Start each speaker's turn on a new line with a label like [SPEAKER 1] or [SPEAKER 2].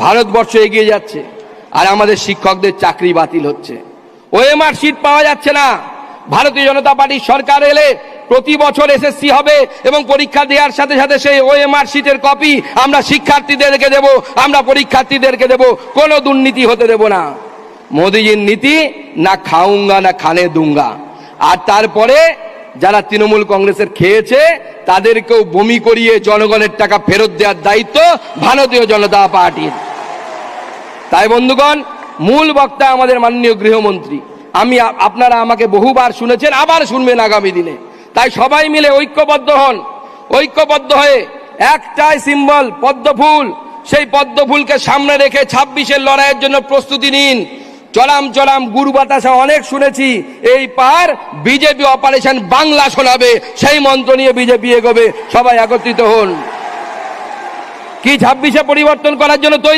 [SPEAKER 1] ভারতবর্ষ এগিয়ে যাচ্ছে আর আমাদের শিক্ষকদের চাকরি বাতিল হচ্ছে। ওএমআর সিট পাওয়া যাচ্ছে না। ভারতীয় জনতা পার্টির সরকার এলে প্রতি বছর এসএসসি হবে এবং পরীক্ষা দেওয়ার সাথে সাথে সেই ওএমআর সিটের কপি আমরা শিক্ষার্থীদেরকে দেব, আমরা পরীক্ষার্থীদেরকে দেব। কোনো দুর্নীতি হতে দেব না। মোদিজির নীতি না খাউঙ্গা না খানে দুঙ্গা। আর তারপরে যারা তৃণমূল কংগ্রেসের খেয়েছে তাদেরকেও বমি করিয়ে জনগণের টাকা ফেরত দেওয়ার দায়িত্ব ভারতীয় জনতা পার্টির। তাই বন্ধুগণ, মূল বক্তা আমাদের মাননীয় গৃহমন্ত্রী। আপনারা আমাকে বহুবার শুনেছেন, আবার শুনবেন আগামী দিনে। তাই সবাই মিলে ঐক্যবদ্ধ হন। ঐক্যবদ্ধ হয়ে একটাই সিম্বল পদ্মফুল, সেই পদ্মফুলকে সামনে রেখে 26-এর লড়াইয়ের জন্য প্রস্তুতি নিন। চলাম চলাম গুরু বাতাসা অনেক শুনেছি, এই পার বিজেপি অপারেশন বাংলা শোনাবে, সেই মন্ত্র নিয়ে বিজেপি এগোবে। সবাই একত্রিত হন। কি 26-এ পরিবর্তন করার জন্য তৈরি?